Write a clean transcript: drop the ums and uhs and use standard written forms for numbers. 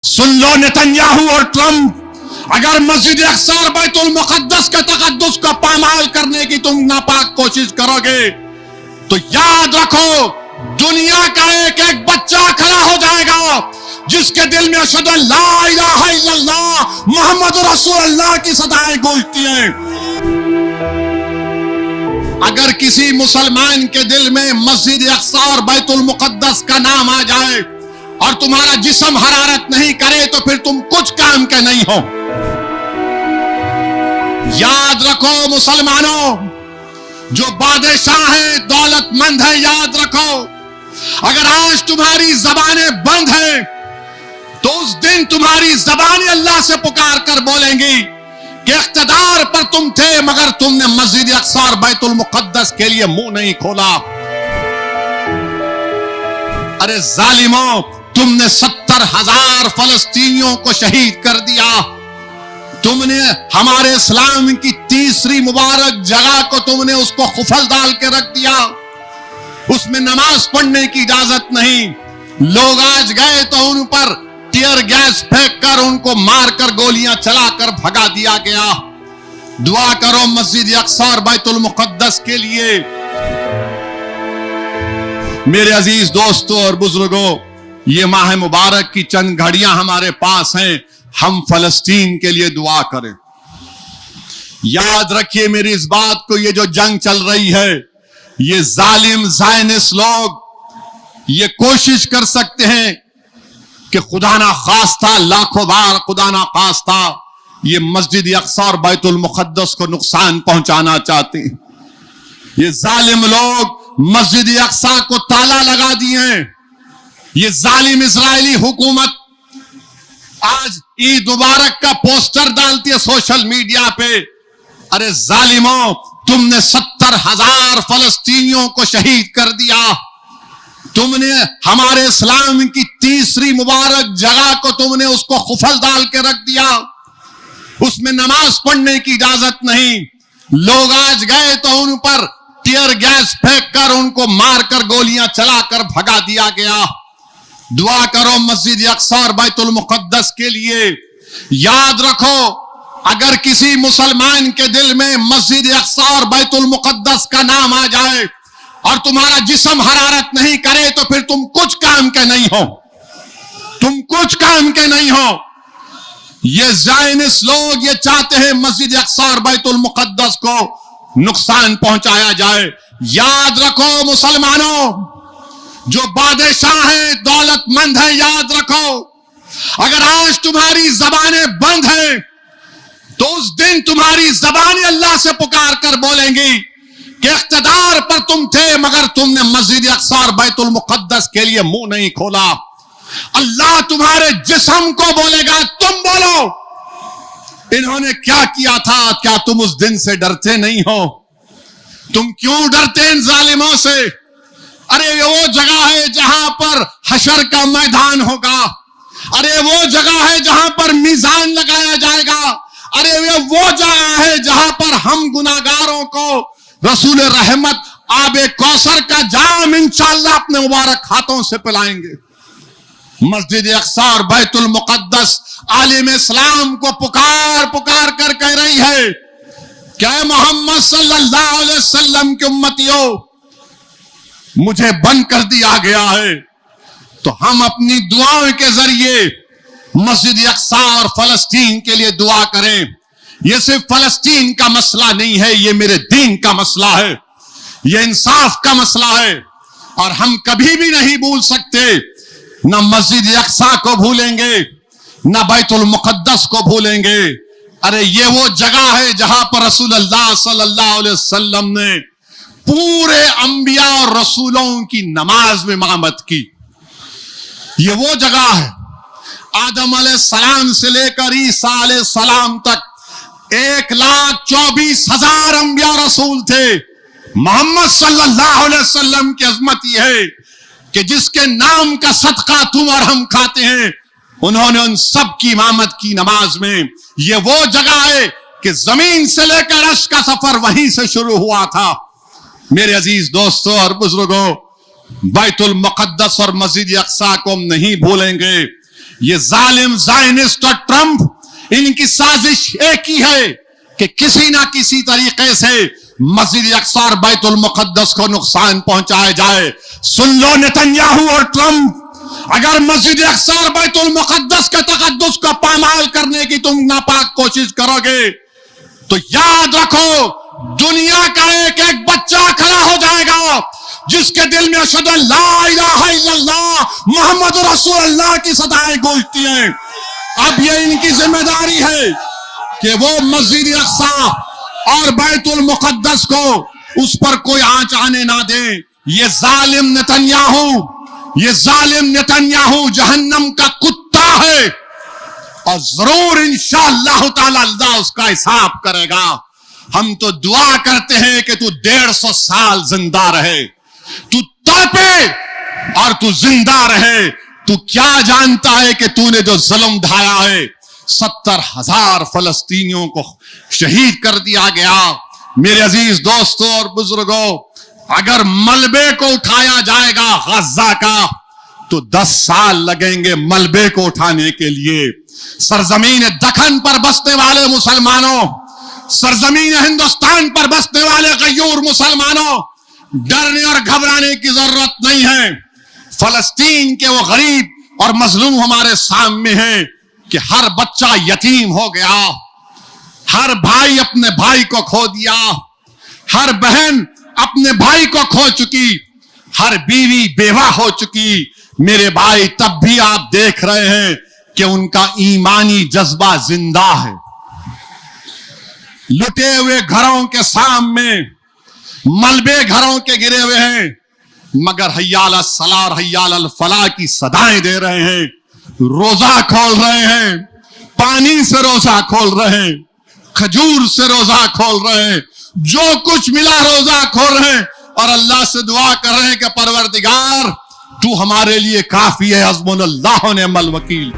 सुन लो Netanyahu और Trump, अगर मस्जिद अक्सा और बैतुल मुक़द्दस के तक़द्दुस को पामाल करने की तुम नापाक कोशिश करोगे तो याद रखो दुनिया का एक एक बच्चा खड़ा हो जाएगा जिसके दिल में अशहदु अन ला इलाहा इल्लल्लाह मुहम्मद रसूलुल्लाह की सदाएं गूंजती हैं। अगर किसी मुसलमान के दिल में मस्जिद अक्सा और बैतुल मुक़द्दस का नाम आ जाए और तुम्हारा जिस्म हरारत नहीं करे तो फिर तुम कुछ काम के नहीं हो। याद रखो मुसलमानों, जो बादशाह है दौलतमंद है, याद रखो अगर आज तुम्हारी जबानें बंद हैं तो उस दिन तुम्हारी जबानें अल्लाह से पुकार कर बोलेंगी कि इख्तिदार पर तुम थे मगर तुमने मस्जिद अक्सा और बैतुल मुक़द्दस के लिए मुंह नहीं खोला। अरे जालिमों, तुमने 70,000 फलस्तीनियों को शहीद कर दिया। तुमने हमारे इस्लाम की तीसरी मुबारक जगह को तुमने उसको खुफल डाल के रख दिया, उसमें नमाज पढ़ने की इजाजत नहीं। लोग आज गए तो उन पर टीयर गैस फेंक कर उनको मारकर गोलियां चलाकर भगा दिया गया। दुआ करो मस्जिद अक्सा और बैतुल मुक़द्दस के लिए। मेरे अजीज दोस्तों और बुजुर्गों, ये माह मुबारक की चंद घड़ियां हमारे पास हैं, हम फलस्तीन के लिए दुआ करें। याद रखिए मेरी इस बात को, ये जो जंग चल रही है, ये जालिम ज़ायनिस्ट लोग ये कोशिश कर सकते हैं कि खुदा ना खास्ता, लाखों बार खुदा ना खास्ता, ये मस्जिद अक्सा और बैतुल मुक़द्दस को नुकसान पहुंचाना चाहते हैं। ये जालिम लोग मस्जिद अक्सा को ताला लगा दिए हैं। ये जालिम इजरायली हुकूमत आज ईद मुबारक का पोस्टर डालती है सोशल मीडिया पे। अरे जालिमों, तुमने 70,000 फलस्तीनियों को शहीद कर दिया। तुमने हमारे इस्लाम की तीसरी मुबारक जगह को तुमने उसको खुफल डाल के रख दिया, उसमें नमाज पढ़ने की इजाजत नहीं। लोग आज गए तो उन पर टीयर गैस फेंक कर उनको मारकर गोलियां चलाकर भगा दिया गया। दुआ करो मस्जिद अक्सा और बैतुल मुक़द्दस के लिए। याद रखो अगर किसी मुसलमान के दिल में मस्जिद अक्सा और बैतुल मुक़द्दस का नाम आ जाए और तुम्हारा जिस्म हरारत नहीं करे तो फिर तुम कुछ काम के नहीं हो। तुम कुछ काम के नहीं हो। ये ज़ायनिस्ट लोग ये चाहते हैं मस्जिद अक्सा और बैतुल मुक़द्दस को नुकसान पहुंचाया जाए। याद रखो मुसलमानों, जो बादशाह है दौलतमंद है, याद रखो अगर आज तुम्हारी जबानें बंद हैं तो उस दिन तुम्हारी जबानें अल्लाह से पुकार कर बोलेंगी कि इख्तिदार पर तुम थे मगर तुमने मस्जिद अक्सा और बैतुल मुक़द्दस के लिए मुंह नहीं खोला। अल्लाह तुम्हारे जिस्म को बोलेगा, तुम बोलो इन्होंने क्या किया था, क्या तुम उस दिन से डरते नहीं हो? तुम क्यों डरते इन जालिमों से? अरे ये वो जगह है जहां पर हशर का मैदान होगा। अरे वो जगह है जहां पर मीजान लगाया जाएगा। अरे ये वो जगह है जहां पर हम गुनाहगारों को रसूल रहमत आबे कौसर का जाम इंशाअल्लाह अपने मुबारक हाथों से पिलाएंगे। मस्जिद अक्सा और बैतुल मुक़द्दस आलिम इस्लाम को पुकार पुकार कर कह रही है क्या मोहम्मद सल्लल्लाहु अलैहि वसल्लम की उम्मतियों, मुझे बंद कर दिया गया है तो हम अपनी दुआओं के जरिए मस्जिद अक्सा और फलस्तीन के लिए दुआ करें। ये सिर्फ फलस्तीन का मसला नहीं है, ये मेरे दीन का मसला है, ये इंसाफ का मसला है। और हम कभी भी नहीं भूल सकते, न मस्जिद अक्सा को भूलेंगे न बैतुल मुक़द्दस को भूलेंगे। अरे ये वो जगह है जहां पर रसूलुल्लाह सल्लल्लाहु अलैहि वसल्लम ने पूरे अंबिया और रसूलों की नमाज में इमामत की। ये वो जगह है, आदम अलैहिस्सलाम से लेकर ईसा अलैहिस्सलाम तक 1,24,000 अंबिया रसूल थे। मोहम्मद सल्लल्लाहु अलैहि वसल्लम की अजमत यह है कि जिसके नाम का सदका तुम और हम खाते हैं, उन्होंने उन सब की इमामत की नमाज में। ये वो जगह है कि जमीन से लेकर अर्श का सफर वहीं से शुरू हुआ था। मेरे अजीज दोस्तों और बुजुर्गों, बैतुल मुक़द्दस और मस्जिद अक्सा को हम नहीं भूलेंगे। ये जालिम ज़ायनिस्ट और ट्रंप इनकी साजिश एक ही है कि किसी ना किसी तरीके से मस्जिद अक्सा और बैतुल मुक़द्दस को नुकसान पहुंचाया जाए। सुन लो नेतन्याहू और ट्रंप, अगर मस्जिद अक्सा और बैतुल मुक़द्दस के तक़द्दुस को पामाल करने की तुम नापाक कोशिश करोगे तो याद रखो दुनिया का एक एक बच्चा खड़ा हो जाएगा जिसके दिल में अशहदु अन ला इलाहा इल्लल्लाह मुहम्मद रसूलुल्लाह की सदाएं गूंजती हैं। अब ये इनकी जिम्मेदारी है कि वो मस्जिद अक्सा और बैतुल मुक़द्दस को उस पर कोई आंच आने ना दे। ये जालिम नेतन्याहू जहन्नम का कुत्ता है और जरूर इंशाअल्लाह ताला अल्लाह उसका हिसाब करेगा। हम तो दुआ करते हैं कि तू 150 साल जिंदा रहे, तू तड़पे और तू जिंदा रहे। तू क्या जानता है कि तूने जो जुल्म ढाया है, 70,000 फलस्तीनियों को शहीद कर दिया गया। मेरे अजीज दोस्तों और बुजुर्गों, अगर मलबे को उठाया जाएगा गजा का तो 10 साल लगेंगे मलबे को उठाने के लिए। सरजमीन दखन पर बसने वाले मुसलमानों, सरजमीन हिंदुस्तान पर बसने वाले गयूर मुसलमानों, डरने और घबराने की जरूरत नहीं है। फलस्तीन के वो गरीब और मजलूम हमारे सामने हैं कि हर बच्चा यतीम हो गया, हर भाई अपने भाई को खो दिया, हर बहन अपने भाई को खो चुकी, हर बीवी बेवा हो चुकी। मेरे भाई तब भी आप देख रहे हैं कि उनका ईमानी जज्बा जिंदा है। लुटे हुए घरों के सामने मलबे घरों के गिरे हुए हैं, मगर हय्याल अस्सलाह और हय्याल अल फलाह की सदाएं दे रहे हैं, रोजा खोल रहे हैं, पानी से रोजा खोल रहे हैं, खजूर से रोजा खोल रहे हैं, जो कुछ मिला रोजा खोल रहे हैं और अल्लाह से दुआ कर रहे हैं कि परवरदिगार तू हमारे लिए काफी है, हस्बुनल्लाह व निअमल वकील।